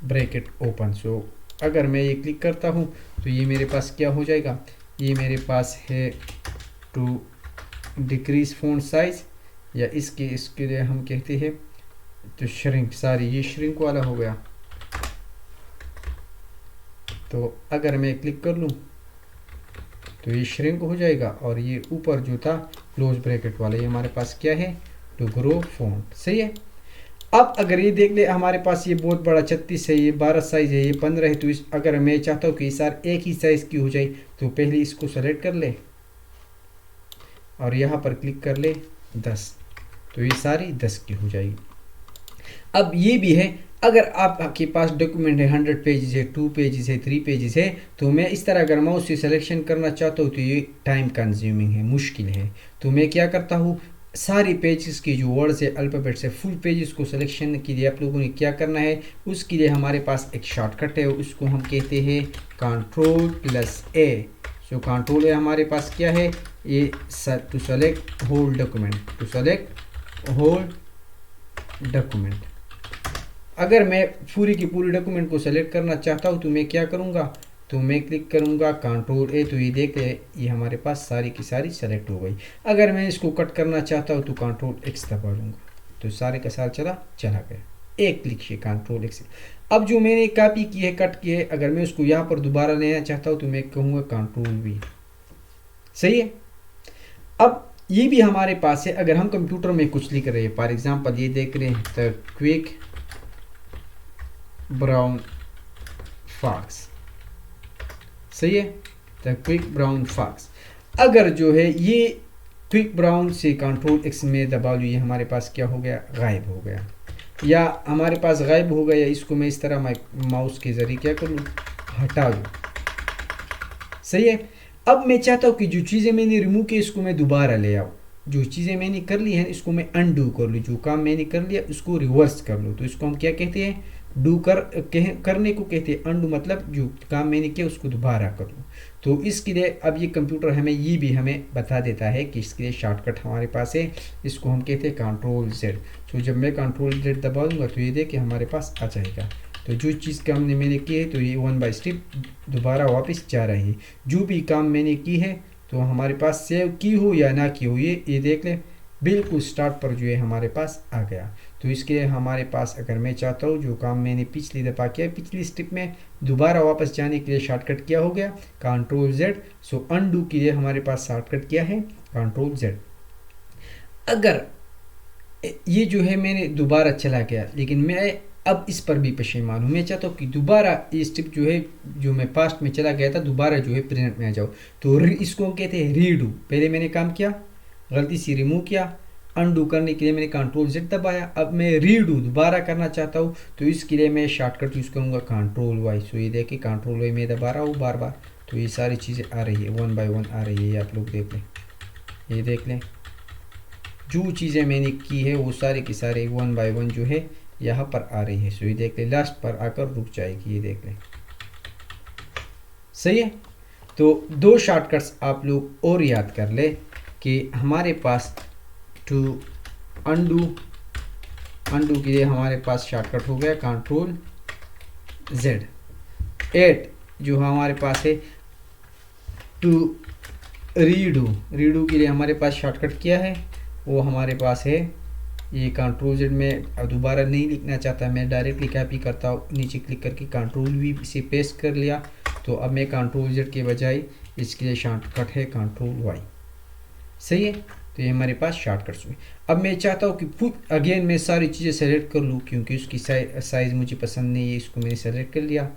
ब्रैकेट ओपन। सो अगर मैं ये क्लिक करता हूँ तो ये मेरे पास क्या हो जाएगा, ये मेरे पास है टू डिक्रीज फ़ॉन्ट साइज, या इसके लिए हम कहते हैं तो श्रिंक, सारी ये श्रिंक वाला हो गया। तो अगर मैं क्लिक कर लूँ तो ये श्रिंक हो जाएगा, और ये ऊपर जो था क्लोज ब्रैकेट वाला ये हमारे पास क्या है, टू ग्रो फ़ॉन्ट। सही है। अब अगर ये देख ले हमारे पास ये बहुत बड़ा 36 है, ये 12 साइज़ है, ये 15 है, तो इस अगर मैं चाहता हूँ कि सर एक ही साइज़ की हो जाए तो पहले इसको सेलेक्ट कर ले और यहाँ पर क्लिक कर ले 10, तो ये सारी 10 की हो जाएगी। अब ये भी है, अगर आपके पास डॉक्यूमेंट है 100 पेजेस है, 2 पेजेस है, 3 पेजेस है, तो मैं इस तरह अगर माउस से सिलेक्शन करना चाहता हूँ तो ये टाइम कंज्यूमिंग है, मुश्किल है। तो मैं क्या करता हूँ, सारे पेजेस के जो वर्ड्स है अल्फ़ाबेट्स है, फुल पेजेस को सिलेक्शन के लिए आप लोगों ने क्या करना है, उसके लिए हमारे पास एक शॉर्टकट है, उसको हम कहते हैं control plus A. So control A हमारे पास क्या है, ये to select whole document, to select whole document. अगर मैं पूरी की पूरी डॉक्यूमेंट को सेलेक्ट करना चाहता हूँ तो मैं क्या करूँगा, तो मैं क्लिक करूँगा कंट्रोल ए, तो ये देख ये हमारे पास सारी की सारी सेलेक्ट हो गई। अगर मैं इसको कट करना चाहता हूँ तो कंट्रोल एक्स दबा लूँगा, तो सारे का सारा चला गया, एक क्लिक से कंट्रोल एक्स। अब जो मैंने कॉपी की है, कट की है, अगर मैं उसको यहाँ पर दोबारा लेना चाहता हूँ तो मैं कहूँगा कंट्रोल वी। सही है। अब ये भी हमारे पास है, अगर हम कंप्यूटर में कुछ लिख रहे हैं, फॉर एग्जाम्पल ये देख रहे हैं द क्विक ब्राउन फॉक्स। सही है, द क्विक ब्राउन फॉक्स। अगर जो है ये क्विक ब्राउन से कंट्रोल एक्स में दबा लूँ, ये हमारे पास क्या हो गया, गायब हो गया, या हमारे पास गायब हो गया, इसको मैं इस तरह माउस के ज़रिए क्या कर लूँ, हटा लूँ। सही है। अब मैं चाहता हूँ कि जो चीज़ें मैंने रिमूव की इसको मैं दोबारा ले आऊँ, जो चीज़ें मैंने कर ली हैं इसको मैं अनडू कर लूँ, जो काम मैंने कर लिया उसको रिवर्स कर लूँ। तो इसको हम क्या कहते हैं, करने को कहते हैं अनडू, मतलब जो काम मैंने किया उसको दोबारा कर लूँ। तो इसके लिए अब ये कंप्यूटर हमें ये भी हमें बता देता है कि इसके लिए शॉर्टकट हमारे पास है, इसको हम कहते हैं कंट्रोल जेड। तो जब मैं कंट्रोल जेड दबा दूँगा तो ये देखिए हमारे पास आ जाएगा। तो जो चीज़ काम मैंने की है तो ये 1 बाय स्टेप दोबारा वापस जा रही है। जो भी काम मैंने की है तो हमारे पास सेव की हो या ना की हो, ये देख लें, बिल्कुल स्टार्ट पर जो है हमारे पास आ गया। तो इसके लिए हमारे पास अगर मैं चाहता हूँ जो काम मैंने पिछली दफ़ा किया, पिछली स्टेप में दोबारा वापस जाने के लिए शॉर्टकट क्या हो गया, कंट्रोल जेड। सो अनडू के लिए हमारे पास शॉर्टकट क्या है, कंट्रोल जेड। अगर ये जो है मैंने दोबारा चला गया, लेकिन मैं अब इस पर भी पशेमान हूँ, मैं चाहता हूँ कि दोबारा ये स्टेप जो है, जो मैं पास्ट में चला गया था, दोबारा जो है प्रेजेंट में आ जाओ। तो इसको हम कहते हैं रीडू। पहले मैंने काम किया, गलती से रिमूव किया, अनडू करने के लिए मैंने कंट्रोल जेड दबाया, अब मैं रीडू दोबारा करना चाहता हूँ तो इसके लिए मैं शॉर्टकट यूज़ करूँगा कंट्रोल वाई। सो ये देखिए कंट्रोल वाई मैं दबा रहा हूँ बार बार, तो ये सारी चीज़ें आ रही है, 1 बाय 1 आ रही है, ये आप लोग देख लें, ये देख लें, जो चीज़ें मैंने की है वो सारे की सारे 1 बाय 1 जो है यहाँ पर आ रही है। सो ये देख लें, लास्ट पर आकर रुक जाएगी, ये देख लें, सही है। तो 2 शॉर्टकट्स आप लोग और याद कर ले कि हमारे पास टू अंडू के लिए हमारे पास शॉर्टकट हो गया कंट्रोल Z। 8 जो हमारे पास है टू रीडू के लिए हमारे पास शॉर्टकट क्या है, वो हमारे पास है ये कंट्रोल Z। में अब दोबारा नहीं लिखना चाहता, मैं डायरेक्टली कॉपी करता हूँ, नीचे क्लिक करके कंट्रोल V से पेस्ट कर लिया। तो अब मैं कंट्रोल Z के बजाय इसके लिए शॉर्टकट है कंट्रोल Y, सही है। तो ये हमारे पास शॉर्टकट्स हुए। अब मैं चाहता हूँ कि अगेन मैं सारी चीज़ें सेलेक्ट कर लूँ, क्योंकि उसकी साइज़ मुझे पसंद नहीं है, इसको मैंने सेलेक्ट कर लिया,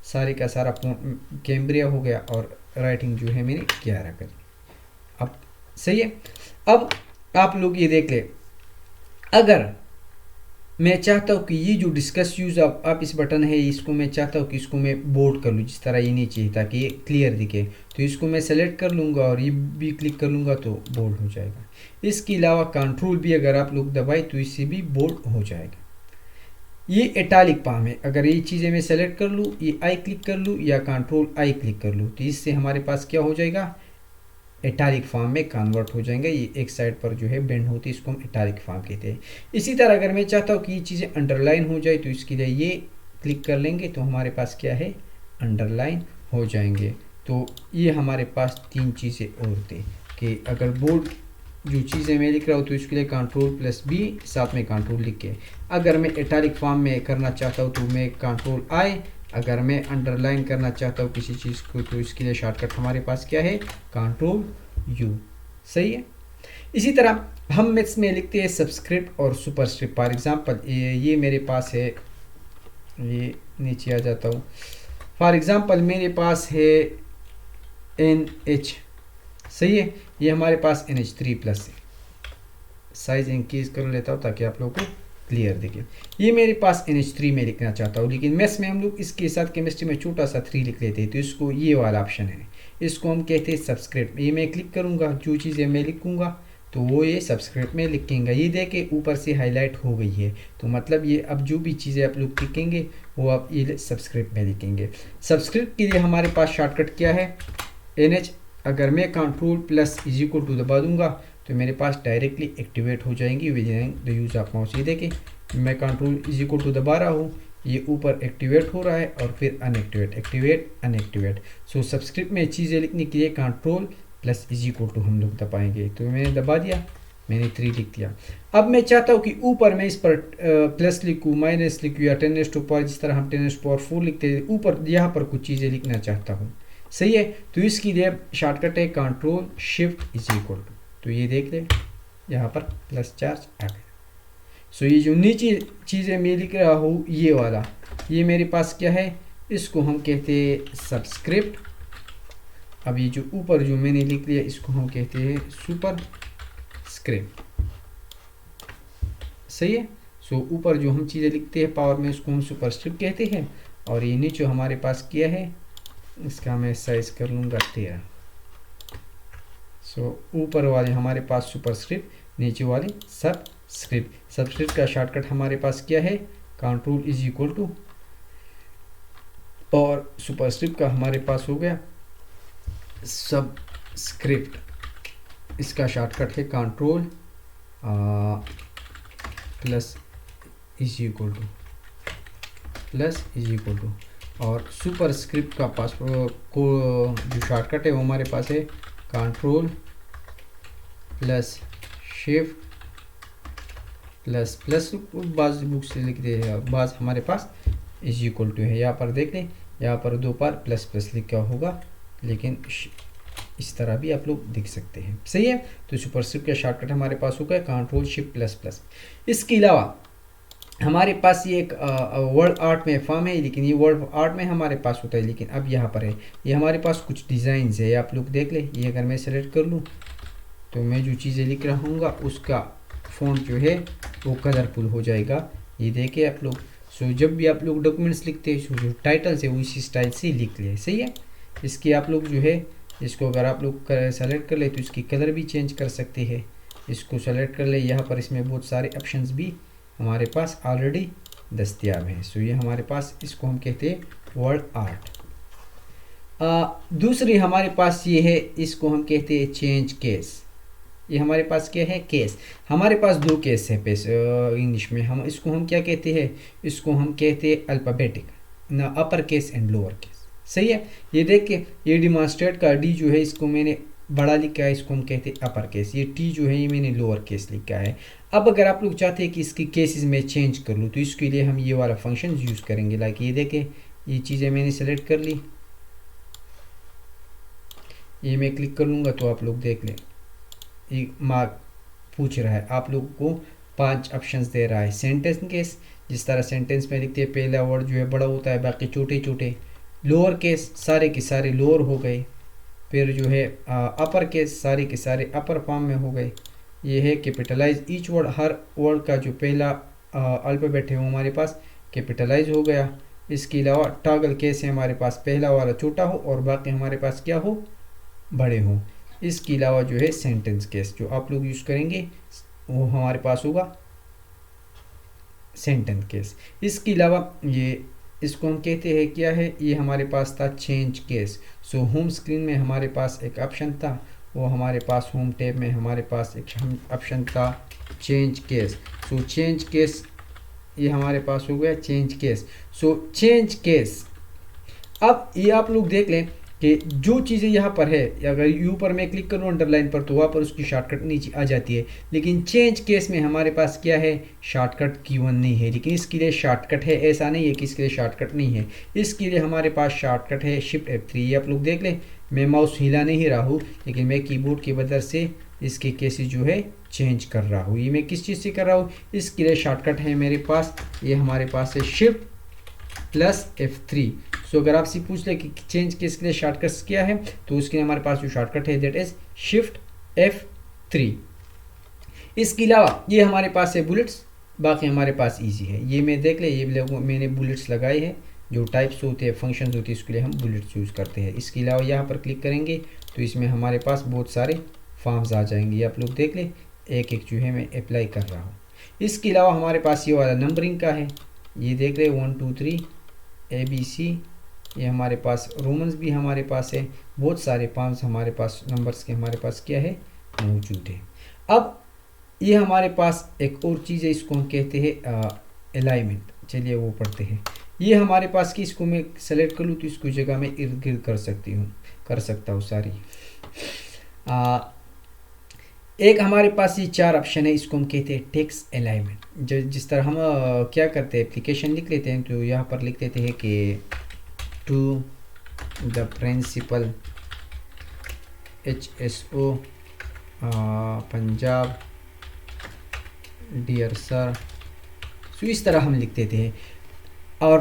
सारे का सारा कैम्ब्रिया हो गया और राइटिंग जो है मैंने 11 कर दी। अब सही है। अब आप लोग ये देख ले, अगर मैं चाहता हूँ कि ये जो डिस्कस यूज आप इस बटन है, इसको मैं चाहता हूँ कि इसको मैं बोल्ड कर लूँ, जिस तरह ये नीचे है, ताकि ये क्लियर दिखे। तो इसको मैं सेलेक्ट कर लूँगा और ये भी क्लिक कर लूँगा तो बोल्ड हो जाएगा। इसके अलावा कंट्रोल भी अगर आप लोग दबाए तो इससे भी बोल्ड हो जाएगा। ये इटैलिक पाम है, अगर ये चीज़ें मैं सेलेक्ट कर लूँ, ये आई क्लिक कर लूँ या कंट्रोल आई क्लिक कर लूँ, तो इससे हमारे पास क्या हो जाएगा, इटैलिक फॉर्म में कन्वर्ट हो जाएंगे। ये एक साइड पर जो है बेंड होती है, इसको हम इटैलिक फॉर्म कहते हैं। इसी तरह अगर मैं चाहता हूँ कि ये चीज़ें अंडरलाइन हो जाए, तो इसके लिए ये क्लिक कर लेंगे तो हमारे पास क्या है, अंडरलाइन हो जाएंगे। तो ये हमारे पास 3 चीज़ें और थी कि अगर बोर्ड जो चीज़ें मैं लिख रहा हूँ तो इसके लिए कंट्रोल+B साथ में कंट्रोल लिख के, अगर मैं इटैलिक फॉर्म में करना चाहता हूँ तो मैं कंट्रोल I, अगर मैं अंडरलाइन करना चाहता हूँ किसी चीज़ को तो इसके लिए शॉर्टकट हमारे पास क्या है, कंट्रोल U, सही है। इसी तरह हम मैथ्स में लिखते हैं सबस्क्रिप्ट और सुपरस्क्रिप्ट। फॉर एग्जांपल ये मेरे पास है, ये नीचे आ जाता हूँ, फॉर एग्जांपल मेरे पास है NH, सही है, ये हमारे पास NH3+ है। साइज इंक्रीज कर लेता हूँ ताकि आप लोगों को क्लियर दिखे। ये मेरे पास NH3 में लिखना चाहता हूँ, लेकिन मैथ्स में हम लोग इसके साथ केमिस्ट्री में छोटा सा 3 लिख लेते हैं, तो इसको ये वाला ऑप्शन है, इसको हम कहते हैं सबस्क्रिप्ट। ये मैं क्लिक करूँगा, जो चीज़ें मैं लिखूँगा तो वो ये सबस्क्रिप्ट में लिखेंगे। ये देखे ऊपर से हाईलाइट हो गई है, तो मतलब ये अब जो भी चीज़ें आप लोग लिखेंगे वो आप ये सबस्क्रिप्ट में लिखेंगे। सबस्क्रिप्ट के लिए हमारे पास शॉर्टकट क्या है, NH। अगर मैं कंट्रोल+= दबा दूंगा तो मेरे पास डायरेक्टली एक्टिवेट हो जाएंगी with the use of mouse. ये देखें, मैं कंट्रोल= दबा रहा हूँ, ये ऊपर एक्टिवेट हो रहा है और फिर अनएक्टिवेट, एक्टिवेट अनएक्टिवेट। सो सबस्क्रिप्ट में चीज़ें लिखने के लिए कंट्रोल+= हम लोग दबाएंगे। तो मैंने दबा दिया, मैंने 3 लिख दिया। अब मैं चाहता हूँ कि ऊपर मैं इस पर प्लस लिखूँ, माइनस लिखूँ या 10⁻⁴, जिस तरह हम 10⁻⁴ लिखते हैं, ऊपर यहाँ पर कुछ चीज़ें लिखना चाहता हूँ, सही है। तो इसके लिए शॉर्टकट है कंट्रोल+Shift=। तो ये देख ले, यहाँ पर +4 आ गया। सो ये जो नीचे चीज़ें मैं लिख रहा हूँ, ये वाला, ये मेरे पास क्या है, इसको हम कहते हैं सबस्क्रिप्ट। अब ये जो ऊपर जो मैंने लिख लिया, इसको हम कहते हैं सुपरस्क्रिप्ट, सही है। सो ऊपर जो हम चीज़ें लिखते हैं पावर में, उसको हम सुपरस्क्रिप्ट कहते हैं। और ये नीचे हमारे पास क्या है, इसका मैं साइज कर लूँगा 13। सो ऊपर वाले हमारे पास सुपरस्क्रिप्ट, नीचे वाले सबस्क्रिप्ट। सबस्क्रिप्ट का शॉर्टकट हमारे पास क्या है, कंट्रोल=, और सुपरस्क्रिप्ट का हमारे पास हो गया सबस्क्रिप्ट। इसका शॉर्टकट है कंट्रोल += और सुपरस्क्रिप्ट का को जो शॉर्टकट है वो हमारे पास है कंट्रोल+Shift++। बाज़ बुक से लिखते हैं, बाज़ हमारे पास == है। यहाँ पर देख लें, यहाँ पर 2 बार ++ लिखा होगा, लेकिन इस तरह भी आप लोग देख सकते हैं, सही है। तो सुपरस्क्रिप्ट का शॉर्टकट हमारे पास होगा कंट्रोल+Shift++। इसके अलावा हमारे पास ये एक वर्ड आर्ट में फॉर्म है, लेकिन ये वर्ड आर्ट में हमारे पास होता है, लेकिन अब यहाँ पर है, ये हमारे पास कुछ डिज़ाइंस है, आप लोग देख ले। ये अगर मैं सेलेक्ट कर लूँ तो मैं जो चीज़ें लिख रहा हूँगा उसका फ़ॉन्ट जो है वो कलरफुल हो जाएगा, ये देखे आप लोग। सो जब भी आप लोग डॉक्यूमेंट्स लिखते हैं, जो टाइटल्स है वो इसी स्टाइल से लिख ले, सही है। इसकी आप लोग जो है इसको अगर आप लोग सेलेक्ट कर ले तो इसकी कलर भी चेंज कर सकते हैं। इसको सेलेक्ट कर ले, यहाँ पर इसमें बहुत सारे ऑप्शंस भी हमारे पास ऑलरेडी दस्तियाब हैं। सो ये हमारे पास, इसको हम कहते हैं वर्ड आर्ट। दूसरी हमारे पास ये है, इसको हम कहते हैं चेंज केस। ये हमारे पास क्या है, केस। हमारे पास दो केस है इंग्लिश में, हम इसको हम क्या कहते हैं, इसको हम कहते हैं अल्फ़ाबेटिक, ना upper case and lower case. सही है, ये देखिए ये डिमॉन्स्ट्रेट का डी जो है इसको मैंने बड़ा लिखा है, इसको हम कहते हैं अपर केस। ये टी जो है ये मैंने लोअर केस लिखा है। अब अगर आप लोग चाहते हैं कि इसकी केसेस में चेंज कर लूँ तो इसके लिए हम ये वाला फंक्शन यूज़ करेंगे। लाइक ये देखें, ये चीज़ें मैंने सेलेक्ट कर ली, ये मैं क्लिक कर लूँगा तो आप लोग देख लें ये मार्क पूछ रहा है, आप लोगों को 5 ऑप्शंस दे रहा है। सेंटेंस केस, जिस तरह सेंटेंस में लिखते हैं पहला वर्ड जो है बड़ा होता है, बाकी छोटे छोटे। लोअर केस, सारे के सारे लोअर हो गए। फिर जो है अपर केस, सारे के सारे अपर फॉर्म में हो गए। ये है कैपिटलाइज ईच वर्ड, हर वर्ड का जो पहला अल्फ़ाबेट है वो हमारे पास कैपिटलाइज हो गया। इसके अलावा टॉगल केस है, हमारे पास पहला वाला छोटा हो और बाकी हमारे पास क्या हो, बड़े हों। इसके अलावा जो है सेंटेंस केस जो आप लोग यूज़ करेंगे वो हमारे पास होगा सेंटेंस केस। इसके अलावा ये, इसको हम कहते हैं क्या है, ये हमारे पास था change case. So home screen में हमारे पास एक ऑप्शन था, वो हमारे पास होम टैब में हमारे पास एक ऑप्शन था change case. So change case ये हमारे पास हो गया change case. So change case, अब ये आप लोग देख लें कि जो चीज़ें यहाँ पर है, अगर यू पर मैं क्लिक करूँ अंडरलाइन पर तो वहाँ पर उसकी शॉर्टकट नीचे आ जाती है, लेकिन चेंज केस में हमारे पास क्या है, शॉर्टकट की1 नहीं है। लेकिन इसके लिए शॉर्टकट है, ऐसा नहीं है कि इसके लिए शॉर्टकट नहीं है। इसके लिए हमारे पास शॉर्टकट है शिफ्ट F3। ये आप लोग देख लें, मैं माउस हिला नहीं रहा हूँ, लेकिन मैं कीबोर्ड की मदद से इसके केसेस जो है चेंज कर रहा हूँ। ये मैं किस चीज़ से कर रहा हूँ, इसके लिए शॉर्टकट है मेरे पास, ये हमारे पास है शिफ्ट प्लस F3। सो अगर आपसे पूछ ले कि चेंज केस के लिए शॉर्टकट्स क्या है, तो उसके लिए हमारे पास जो शॉर्टकट है दैट इज शिफ्ट F3। इसके अलावा ये हमारे पास है बुलेट्स, बाकी हमारे पास इजी है। ये मैं देख ले, ये मैंने बुलेट्स लगाए हैं, जो टाइप्स होते हैं, फंक्शंस होती है, इसके लिए हम बुलेट्स यूज़ करते हैं। इसके अलावा यहाँ पर क्लिक करेंगे तो इसमें हमारे पास बहुत सारे फॉर्म्स आ जाएंगे। आप लोग देख लें, एक एक जो है मैं अप्लाई कर रहा हूँ। इसके अलावा हमारे पास ये वाला नंबरिंग का है, ये देख रहे 1 2 3 ABC। ये हमारे पास रोमन्स भी हमारे पास है, बहुत सारे फॉर्म्स हमारे पास नंबर्स के हमारे पास क्या है, मौजूद है। अब ये हमारे पास एक और चीज़ है, इसको हम कहते हैं अलाइनमेंट। चलिए वो पढ़ते हैं। ये हमारे पास कि इसको मैं सेलेक्ट कर लूँ तो इसको जगह में इर्द गिर्द कर सकता हूँ सारी। एक हमारे पास ये 4 ऑप्शन है, इसको हम कहते हैं टेक्स्ट अलाइनमेंट। जिस तरह हम क्या करते हैं, एप्लीकेशन लिख लेते हैं तो यहाँ पर लिख देते हैं कि to the principal HSO Punjab dear sir. So इस तरह हम लिख देते हैं, और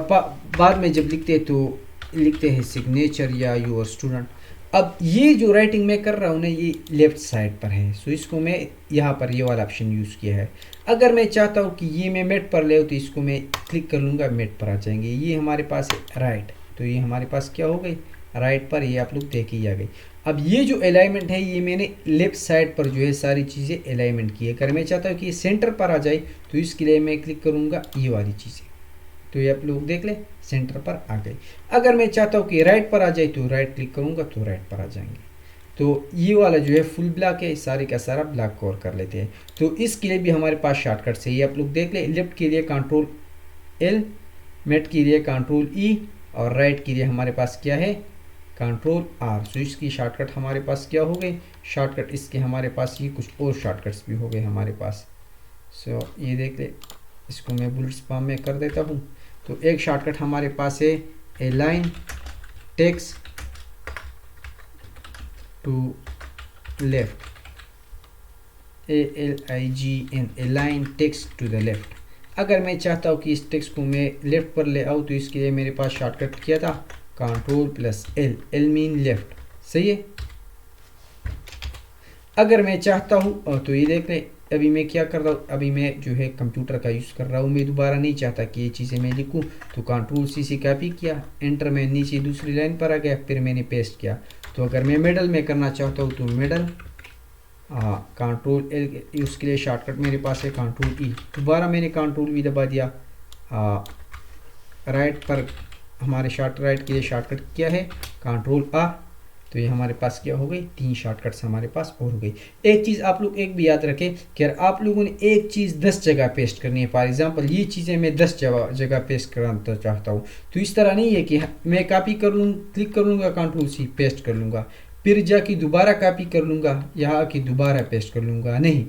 बाद में जब लिखते हैं तो लिखते हैं सिग्नेचर या योर स्टूडेंट। अब ये जो राइटिंग मैं कर रहा हूँ ना, ये लेफ़्ट साइड पर है, सो इसको मैं यहाँ पर ये वाला ऑप्शन यूज़ किया है। अगर मैं चाहता हूँ कि ये मैं मेट पर ले तो इसको मैं क्लिक कर लूँगा, मेट पर आ जाएंगे। ये हमारे पास है राइट, तो ये हमारे पास क्या हो गई, राइट पर, ये आप लोग देख ही आ गई। अब ये जो अलाइनमेंट है, ये मैंने लेफ़्ट साइड पर जो है सारी चीज़ें अलाइनमेंट की है। अगर मैं चाहता हूँ कि ये सेंटर पर आ जाए तो इसके लिए मैं क्लिक करूँगा ये वाली चीज़ें, तो ये आप लोग देख लें सेंटर पर आ गई। अगर मैं चाहता हूँ कि राइट पर आ जाए तो राइट क्लिक करूँगा तो राइट पर आ जाएंगे। तो ये वाला जो है फुल ब्लॉक है, सारे का सारा ब्लॉक कवर कर लेते हैं। तो इसके लिए भी हमारे पास शॉर्टकट है, ये आप लोग देख लें। लेफ्ट के लिए Ctrl+L, मेट के लिए Ctrl+E, और राइट के लिए हमारे पास क्या है, Ctrl+R। सो इसकी शॉर्टकट हमारे पास क्या हो गई, शॉर्टकट इसके हमारे पास ये कुछ और शॉर्टकट्स भी हो गए हमारे पास। सो ये देख ले, इसको मैं बुलेट्स फॉर्म में कर देता हूँ। तो एक शॉर्टकट हमारे पास है align text to left, ALIGN, align text to the left. अगर मैं चाहता हूँ कि इस टेक्स्ट को मैं लेफ्ट पर ले आऊँ तो इसके लिए मेरे पास शॉर्टकट किया था Ctrl+L, L मीन लेफ्ट, सही है। अगर मैं चाहता हूँ तो ये देख लें अभी मैं क्या कर रहा हूँ, अभी मैं जो है कंप्यूटर का यूज़ कर रहा हूँ, मैं दोबारा नहीं चाहता कि ये चीज़ें मैं लिखूँ, तो कंट्रोल सी से कॉपी किया, एंटर में नीचे दूसरी लाइन पर आ गया, फिर मैंने पेस्ट किया। तो अगर मैं मिडल में करना चाहता हूँ तो मिडल, कंट्रोल एल, उसके लिए शॉर्टकट मेरे पास है कंट्रोल ई, दोबारा मैंने कंट्रोल वी दबा दिया। राइट पर हमारे राइट के लिए शॉर्टकट क्या है कंट्रोल आ, तो ये हमारे पास क्या हो गई, 3 शॉर्टकट्स हमारे पास और हो गई। एक चीज़ आप लोग एक भी याद रखें कि अगर आप लोगों ने एक चीज़ 10 जगह पेस्ट करनी है, फॉर एग्जांपल ये चीज़ें मैं 10 जगह पेस्ट करना चाहता हूँ, तो इस तरह नहीं है कि मैं कॉपी कर लूँ, क्लिक कर लूँगा कंट्रोल सी पेस्ट कर लूँगा, फिर जाके दोबारा कॉपी कर लूँगा, यहाँ आके दोबारा पेस्ट कर लूँगा, नहीं।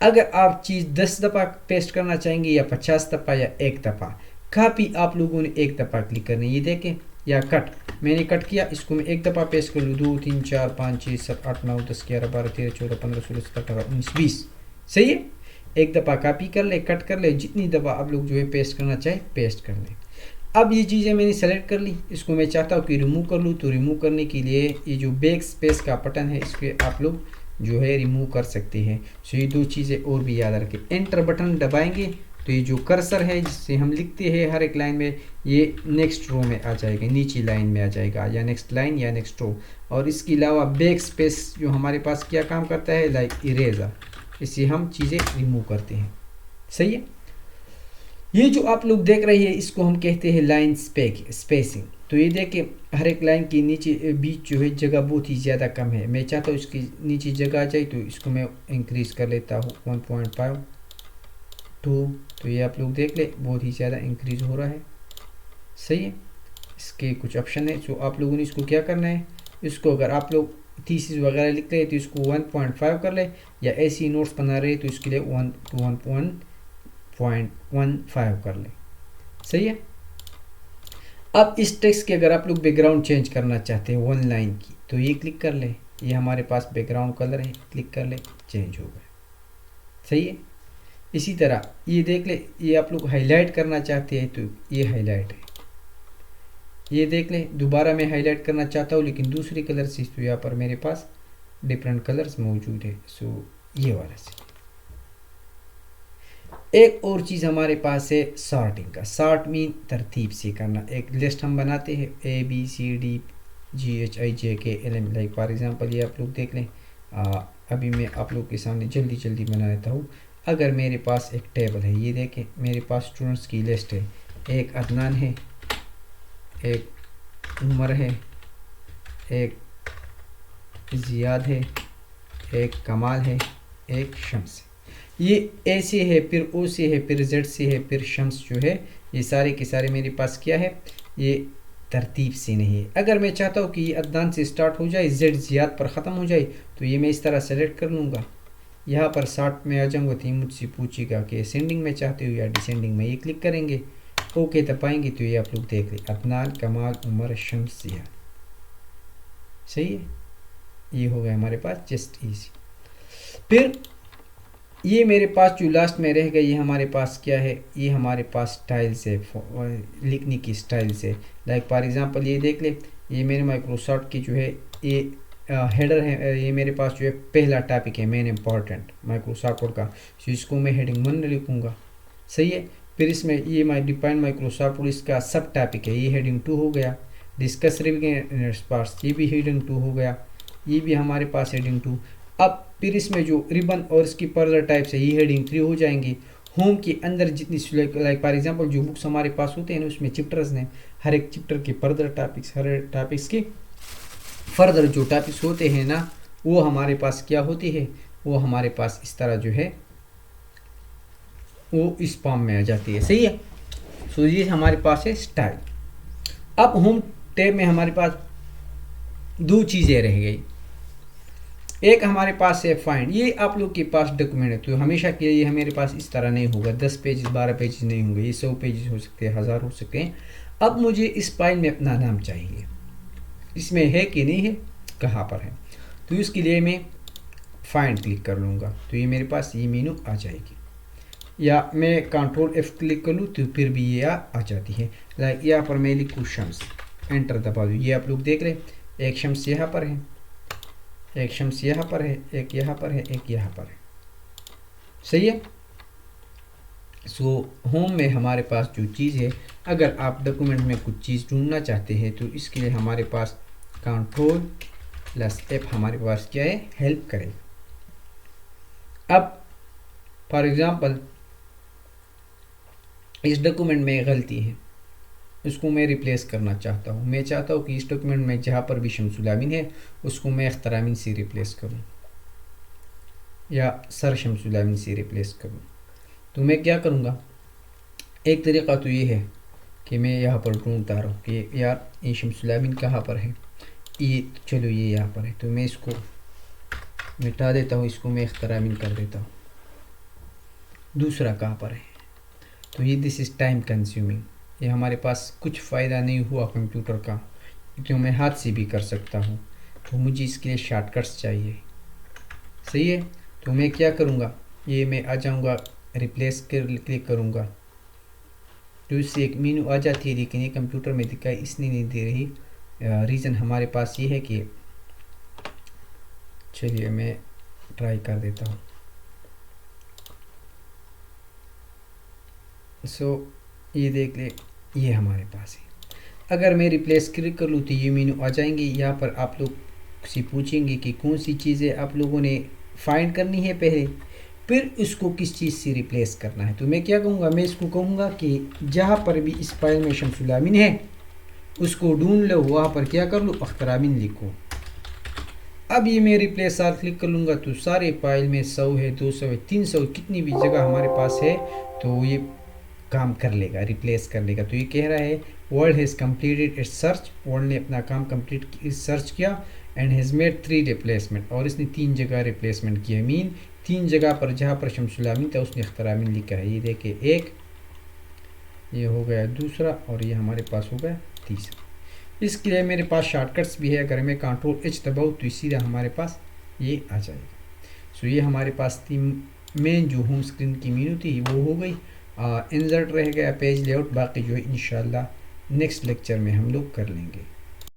अगर आप चीज़ 10 दफ़ा पेस्ट करना चाहेंगे या 50 दफ़ा या 1 दफ़ा, कॉपी आप लोगों ने 1 दफ़ा क्लिक करनी है, ये देखें, या कट मैंने कट किया, इसको मैं 1 दफ़ा पेस्ट कर लूँ, 2 3 4 5 6 7 8 9 10 11 12 13 14 15 16 17 18 19 20, सही है। 1 दफ़ा कॉपी कर ले, कट कर ले, जितनी दफ़ा आप लोग जो है पेस्ट करना चाहे पेस्ट कर लें। अब ये चीज़ें मैंने सेलेक्ट कर ली, इसको मैं चाहता हूँ कि रिमूव कर लूँ, तो रिमूव करने के लिए ये जो बैक स्पेस का बटन है, इसके आप लोग जो है रिमूव कर सकते हैं। सो ये 2 चीज़ें और भी याद रखें। एंटर बटन दबाएंगे तो ये जो कर्सर है जिससे हम लिखते हैं हर एक लाइन में, ये नेक्स्ट रो में आ जाएगा, नीचे लाइन में आ जाएगा, या नेक्स्ट लाइन या नेक्स्ट रो। और इसके अलावा बैक स्पेस जो हमारे पास क्या काम करता है, लाइक इरेजर, इससे हम चीज़ें रिमूव करते हैं, सही है। ये जो आप लोग देख रहे हैं इसको हम कहते हैं लाइन स्पेसिंग। तो ये देखिए हर एक लाइन के नीचे बीच जो है जगह बहुत ही ज़्यादा कम है, मैं चाहता हूँ इसकी नीचे जगह आ जाए, तो इसको मैं इंक्रीज़ कर लेता हूँ 1.5 2, तो ये आप लोग देख ले बहुत ही ज़्यादा इंक्रीज़ हो रहा है, सही है। इसके कुछ ऑप्शन है, तो आप लोगों ने इसको क्या करना है, इसको अगर आप लोग थीसिस वगैरह लिख रहे तो इसको 1.5 कर ले, या ऐसी नोट्स बना रहे तो इसके लिए 1 to 1.15 कर ले, सही है। अब इस टेक्स्ट के अगर आप लोग बैकग्राउंड चेंज करना चाहते हैं 1 लाइन की, तो ये क्लिक कर ले, ये हमारे पास बैकग्राउंड कलर है, क्लिक कर ले, चेंज हो गया, सही है। इसी तरह ये देख ले, ये आप लोग हाईलाइट करना चाहते हैं तो ये हाईलाइट है, ये देख ले दोबारा मैं हाईलाइट करना चाहता हूँ लेकिन दूसरे कलर से, तो यहाँ पर मेरे पास डिफरेंट कलर्स मौजूद है। सो ये वाला से एक और चीज़ हमारे पास है सॉर्टिंग का। सॉर्ट मीन तरतीब से करना। एक लिस्ट हम बनाते हैं ABCDGHIJKLM, लाइक फॉर एग्जांपल ये आप लोग देख लें। अभी मैं आप लोग के सामने जल्दी जल्दी बना देता हूँ। अगर मेरे पास एक टेबल है, ये देखें मेरे पास स्टूडेंट्स की लिस्ट है, एक अदनान है, एक उमर है, एक ज़ियाद है, एक कमाल है, एक शम्स है। ये ए से है, फिर ओ से है, फिर जेड से है, फिर शम्स जो है, ये सारे के सारे मेरे पास क्या है, ये तरतीब से नहीं है। अगर मैं चाहता हूँ कि ये अदनान से स्टार्ट हो जाए, जेड ज़ियाद पर ख़त्म हो जाए, तो ये मैं इस तरह सेलेक्ट कर लूँगा, यहाँ पर 60 में आ जाऊँगा, तो ये मुझसे पूछेगा कि असेंडिंग में चाहते हो या डिसेंडिंग में। ये क्लिक करेंगे, ओके दबाएंगे, तो ये आप लोग देख लें अदनान, कमाल, उमर, शम्स, ज़ियाद, सही है। ये हो गया हमारे पास जस्ट ईजी। फिर ये मेरे पास जो लास्ट में रह गई, ये हमारे पास क्या है, ये हमारे पास स्टाइल्स है, लिखने की स्टाइल्स है। लाइक फॉर एग्जांपल ये देख ले, ये मेरे माइक्रोसॉफ्ट की जो है ये हेडर है, ये मेरे पास जो है पहला टॉपिक है मेन इम्पॉर्टेंट माइक्रोसॉफ्ट वर्ड का, तो इसको मैं हेडिंग 1 लिखूँगा, सही है। फिर इसमें ये डिफाइंड माइक्रोसॉफ्ट वर्ड, इसका सब टॉपिक है, ये हेडिंग 2 हो गया। डिस्कस रिविजन पार्ट्स, ये भी हेडिंग 2 हो गया, ये भी हमारे पास हेडिंग 2। अब फिर इसमें जो रिबन और इसकी पर्दर टाइप्स है, ये हेडिंग 3 हो जाएंगी। होम के अंदर जितनी लाइक फॉर एग्जांपल जो बुक्स हमारे पास होते हैं ना, उसमें चैप्टर्स ने, हर एक चैप्टर के पर्दर टॉपिक्स, हर टॉपिक्स के फर्दर जो टॉपिक्स होते हैं ना, वो हमारे पास क्या होती है, वो हमारे पास इस तरह जो है वो इस फॉर्म में आ जाती है, सही है। सो ये हमारे पास है स्टाइल। अब होम टैब में हमारे पास 2 चीज़ें रह गई। एक हमारे पास है फाइंड, ये आप लोग के पास डॉक्यूमेंट है, तो हमेशा के लिए मेरे पास इस तरह नहीं होगा, 10 पेज 12 पेज नहीं होंगे, ये 100 पेज हो सकते हैं, 1000 हो सकते हैं। अब मुझे इस फाइल में अपना नाम चाहिए, इसमें है कि नहीं है, कहाँ पर है, तो इसके लिए मैं फाइंड क्लिक कर लूँगा, तो ये मेरे पास ये मेनू आ जाएगी। या मैं कंट्रोल F क्लिक कर लूँ तो फिर भी ये आ जाती है। लाइक यहाँ पर मैं लिखूँ शम्स, एंटर दबा दूँ, ये आप लोग देख रहे, एक शम्स यहाँ पर है, एक शम्स यहाँ पर है, एक यहाँ पर है, एक यहाँ पर है, सही है। सो होम में हमारे पास जो चीज़ है, अगर आप डॉक्यूमेंट में कुछ चीज़ ढूंढना चाहते हैं तो इसके लिए हमारे पास कंट्रोल प्लस एफ हमारे पास क्या है, हेल्प करेगा। अब फॉर एग्ज़ाम्पल इस डॉक्यूमेंट में गलती है, उसको मैं रिप्लेस करना चाहता हूँ। मैं चाहता हूँ कि इस डॉक्यूमेंट में जहाँ पर भी शमसुल आमीन है उसको मैं अख्तर आमीन से रिप्लेस करूँ या सर शमसुल आमीन से रिप्लेस करूँ। तो मैं क्या करूँगा, एक तरीक़ा तो ये है कि मैं यहाँ पर ढूंढता रहूँ कि यार ये शमसुल आमीन कहाँ पर है, ये चलो ये यहाँ पर है, तो मैं इसको मिटा देता हूँ, इसको मैं अख्तर आमीन कर देता हूँ। दूसरा कहाँ पर है, तो ये दिस इज़ टाइम कंज्यूमिंग, ये हमारे पास कुछ फ़ायदा नहीं हुआ कंप्यूटर का, क्योंकि मैं हाथ से भी कर सकता हूँ, तो मुझे इसके लिए शॉर्टकट्स चाहिए। सही है। तो मैं क्या करूँगा, ये मैं आ जाऊँगा रिप्लेस कर क्लिक करूँगा तो इससे एक मेनू आ जाती है, लेकिन ये कंप्यूटर में दिखाई इसलिए नहीं दे रही। रीज़न हमारे पास ये है कि, चलिए मैं ट्राई कर देता हूँ। सो ये देख ले, ये हमारे पास है। अगर मैं रिप्लेस क्लिक कर लूँ तो ये मेनू आ जाएंगे। यहाँ पर आप लोग से पूछेंगे कि कौन सी चीज़ें आप लोगों ने फाइंड करनी है पहले, फिर इसको किस चीज़ से रिप्लेस करना है। तो मैं क्या कहूँगा, मैं इसको कहूँगा कि जहाँ पर भी इस फाइल में शमसुल आमीन है उसको ढूंढ लो, वहाँ पर क्या कर लो, अख्तर आमीन लिखो। अब ये मैं रिप्लेस आर क्लिक कर लूँगा तो सारे फाइल में 100 है, 200 है, 300 कितनी भी जगह हमारे पास है तो ये काम कर लेगा, रिप्लेस कर लेगा। तो ये कह रहा है world has completed it's search, world ने अपना काम कंप्लीट सर्च किया एंड हैज़ मेड 3 रिप्लेसमेंट, और इसने 3 जगह रिप्लेसमेंट किया। मीन 3 जगह पर जहाँ पर शमसुल आमीन था उसने अख्तर आमीन लिखा है। ये देखिए, एक ये हो गया दूसरा और ये हमारे पास हो गया तीसरा। इसके लिए मेरे पास शॉर्टकट्स भी है, अगर मैं कंट्रोल एच दबाऊँ तो सीधा हमारे पास ये आ जाएगा। सो ये हमारे पास मेन जो होम स्क्रीन की मेनू थी वो हो गई। इंसर्ट रह गया पेज लेआउट, बाकी जो है इंशाल्लाह नेक्स्ट लेक्चर में हम लोग कर लेंगे।